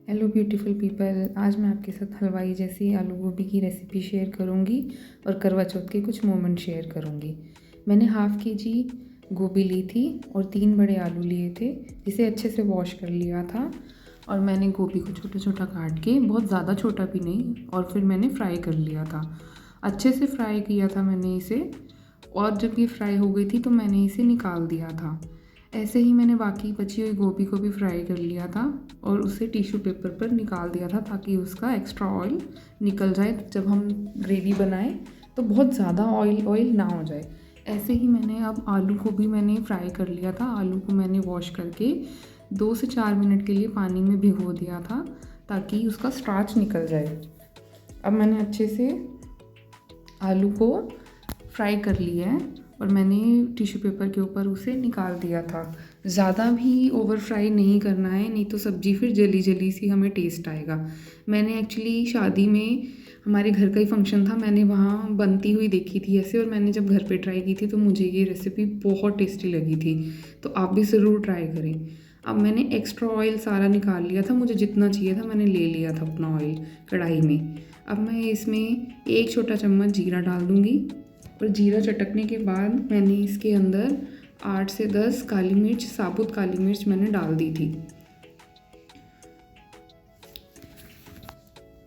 Hello beautiful people, आज मैं आपके साथ हलवाई जैसी आलू गोभी की रेसिपी शेयर करूंगी और करवा चौथ के कुछ मोमेंट शेयर करूंगी। मैंने हाफ़ केजी गोभी ली थी और 3 बड़े आलू लिए थे, जिसे अच्छे से वॉश कर लिया था। और मैंने गोभी को छोटा छोटा काट के, बहुत ज़्यादा छोटा भी नहीं, और फिर मैंने फ्राई कर लिया था। अच्छे से फ्राई किया था मैंने इसे, और जब ये फ्राई हो गई थी तो मैंने इसे निकाल दिया था। ऐसे ही मैंने बाकी बची हुई गोभी को भी फ्राई कर लिया था और उसे टिश्यू पेपर पर निकाल दिया था, ताकि उसका एक्स्ट्रा ऑयल निकल जाए। जब हम ग्रेवी बनाएं तो बहुत ज़्यादा ऑयल ना हो जाए। ऐसे ही मैंने अब आलू को भी मैंने फ्राई कर लिया था। आलू को मैंने वॉश करके 2 से 4 मिनट के लिए पानी में भिगो दिया था, ताकि उसका स्टार्च निकल जाए। अब मैंने अच्छे से आलू को फ्राई कर लिया है और मैंने टिश्यू पेपर के ऊपर उसे निकाल दिया था। ज़्यादा भी ओवर फ्राई नहीं करना है, नहीं तो सब्ज़ी फिर जली जली सी हमें टेस्ट आएगा। मैंने एक्चुअली शादी में, हमारे घर का ही फंक्शन था, मैंने वहाँ बनती हुई देखी थी ऐसे, और मैंने जब घर पे ट्राई की थी तो मुझे ये रेसिपी बहुत टेस्टी लगी थी। तो आप भी ज़रूर ट्राई करें। अब मैंने एक्स्ट्रा ऑयल सारा निकाल लिया था, मुझे जितना चाहिए था मैंने ले लिया था अपना ऑयल कढ़ाई में। अब मैं इसमें 1 छोटा चम्मच जीरा डाल दूँगी, और जीरा चटकने के बाद मैंने इसके अंदर 8 से 10 काली मिर्च, साबुत काली मिर्च मैंने डाल दी थी।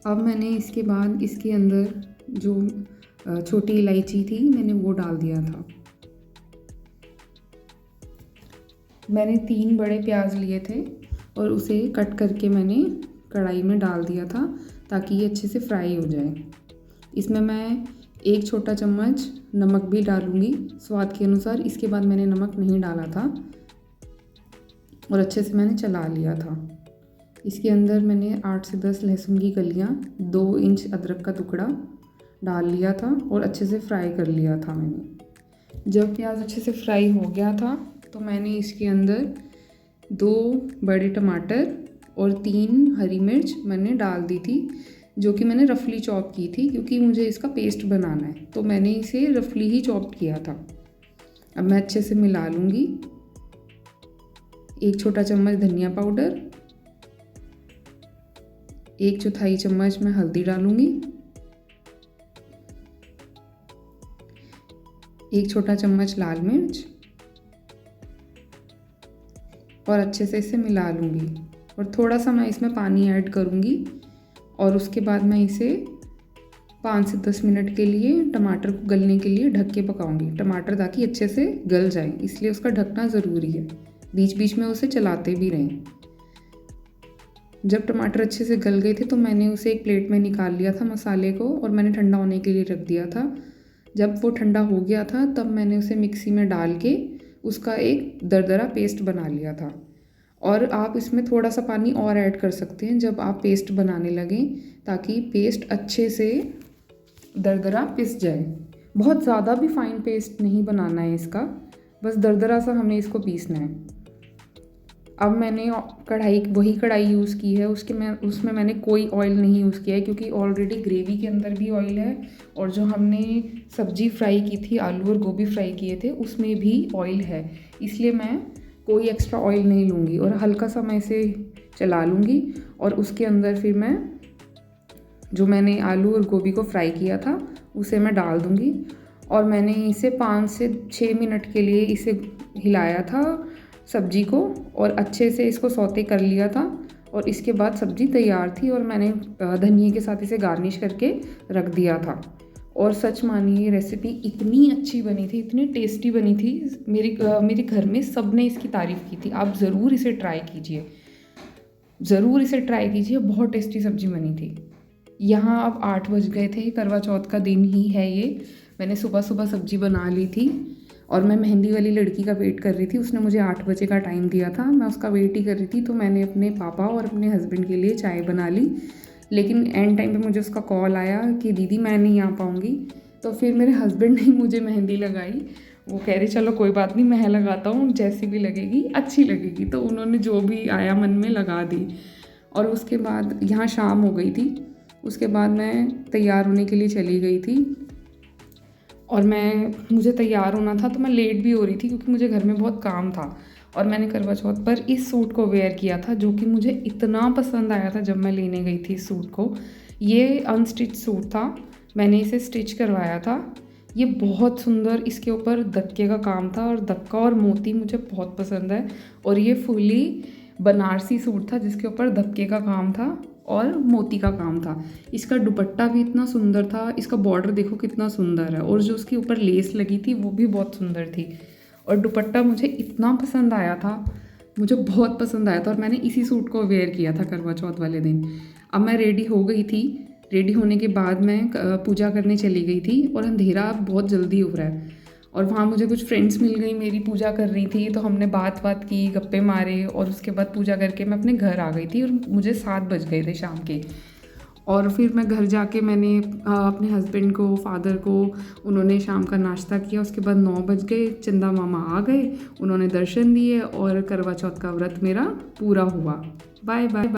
अब मैंने इसके बाद इसके अंदर जो छोटी इलायची थी मैंने वो डाल दिया था। मैंने 3 बड़े प्याज लिए थे और उसे कट करके मैंने कढ़ाई में डाल दिया था, ताकि ये अच्छे से फ्राई हो जाए। इसमें मैं 1 छोटा चम्मच नमक भी डालूँगी स्वाद के अनुसार। इसके बाद मैंने नमक नहीं डाला था और अच्छे से मैंने चला लिया था। इसके अंदर मैंने 8 से 10 लहसुन की कलियाँ, 2 इंच अदरक का टुकड़ा डाल लिया था और अच्छे से फ्राई कर लिया था मैंने। जब प्याज अच्छे से फ्राई हो गया था तो मैंने इसके अंदर 2 बड़े टमाटर और 3 हरी मिर्च मैंने डाल दी थी, जो कि मैंने रफली चॉप की थी, क्योंकि मुझे इसका पेस्ट बनाना है, तो मैंने इसे रफली ही चॉप किया था। अब मैं अच्छे से मिला लूँगी। 1 छोटा चम्मच धनिया पाउडर, 1 चौथाई चम्मच मैं हल्दी डालूँगी, 1 छोटा चम्मच लाल मिर्च, और अच्छे से इसे मिला लूँगी। और थोड़ा सा मैं इसमें पानी ऐड करूँगी, और उसके बाद मैं इसे 5 से 10 मिनट के लिए टमाटर को गलने के लिए ढक के पकाऊंगी। टमाटर ताकि अच्छे से गल जाए, इसलिए उसका ढकना ज़रूरी है। बीच बीच में उसे चलाते भी रहें। जब टमाटर अच्छे से गल गए थे तो मैंने उसे एक प्लेट में निकाल लिया था मसाले को, और मैंने ठंडा होने के लिए रख दिया था। जब वो ठंडा हो गया था तब मैंने उसे मिक्सी में डाल के उसका एक दरदरा पेस्ट बना लिया था। और आप इसमें थोड़ा सा पानी और ऐड कर सकते हैं जब आप पेस्ट बनाने लगें, ताकि पेस्ट अच्छे से दरदरा पिस जाए। बहुत ज़्यादा भी फाइन पेस्ट नहीं बनाना है इसका, बस दरदरा सा हमें इसको पीसना है। अब मैंने वही कढ़ाई यूज़ की है, उसमें मैंने कोई ऑयल नहीं यूज़ किया है, क्योंकि ऑलरेडी ग्रेवी के अंदर भी ऑयल है, और जो हमने सब्ज़ी फ्राई की थी, आलू और गोभी फ्राई किए थे, उसमें भी ऑयल है। इसलिए मैं कोई एक्स्ट्रा ऑयल नहीं लूँगी, और हल्का सा मैं इसे चला लूँगी, और उसके अंदर फिर मैं जो मैंने आलू और गोभी को फ्राई किया था उसे मैं डाल दूँगी। और मैंने इसे 5 से 6 मिनट के लिए इसे हिलाया था सब्जी को, और अच्छे से इसको सौते कर लिया था, और इसके बाद सब्ज़ी तैयार थी, और मैंने धनिए के साथ इसे गार्निश करके रख दिया था। और सच मानिए ये रेसिपी इतनी अच्छी बनी थी, इतनी टेस्टी बनी थी, मेरे घर में सब ने इसकी तारीफ़ की थी। आप ज़रूर इसे ट्राई कीजिए, ज़रूर इसे ट्राई कीजिए, बहुत टेस्टी सब्ज़ी बनी थी। यहाँ अब 8 बज गए थे, करवा चौथ का दिन ही है ये। मैंने सुबह सुबह सब्ज़ी बना ली थी, और मैं मेहंदी वाली लड़की का वेट कर रही थी। उसने मुझे 8 बजे का टाइम दिया था, मैं उसका वेट ही कर रही थी। तो मैंने अपने पापा और अपने हस्बैंड के लिए चाय बना ली, लेकिन एंड टाइम पे मुझे उसका कॉल आया कि दीदी मैं नहीं आ पाऊँगी। तो फिर मेरे हस्बैंड ने मुझे मेहंदी लगाई। वो कह रहे चलो कोई बात नहीं, मैं लगाता हूँ, जैसी भी लगेगी अच्छी लगेगी। तो उन्होंने जो भी आया मन में लगा दी। और उसके बाद यहाँ शाम हो गई थी। उसके बाद मैं तैयार होने के लिए चली गई थी, और मुझे तैयार होना था, तो मैं लेट भी हो रही थी, क्योंकि मुझे घर में बहुत काम था। और मैंने करवा चौथ पर इस सूट को वेयर किया था, जो कि मुझे इतना पसंद आया था जब मैं लेने गई थी इस सूट को। ये अनस्टिच सूट था, मैंने इसे स्टिच करवाया था। ये बहुत सुंदर, इसके ऊपर दक्के का काम था और दक्का और मोती मुझे बहुत पसंद है। और ये फुली बनारसी सूट था जिसके ऊपर धक्के का काम था और मोती का काम था। इसका दुपट्टा भी इतना सुंदर था, इसका बॉर्डर देखो कितना सुंदर है, और जो उसके ऊपर लेस लगी थी वो भी बहुत सुंदर थी। और दुपट्टा मुझे इतना पसंद आया था, मुझे बहुत पसंद आया था, और मैंने इसी सूट को वेयर किया था करवा चौथ वाले दिन। अब मैं रेडी हो गई थी, रेडी होने के बाद मैं पूजा करने चली गई थी, और अंधेरा बहुत जल्दी हो रहा है, और वहाँ मुझे कुछ फ्रेंड्स मिल गई, मेरी पूजा कर रही थी, तो हमने बात की, गप्पे मारे, और उसके बाद पूजा करके मैं अपने घर आ गई थी, और मुझे 7 बज गए थे शाम के। और फिर मैं घर जाके मैंने अपने हस्बैंड को, फादर को, उन्होंने शाम का नाश्ता किया। उसके बाद 9 बज गए, चंदा मामा आ गए, उन्होंने दर्शन दिए, और करवा चौथ का व्रत मेरा पूरा हुआ। Bye bye.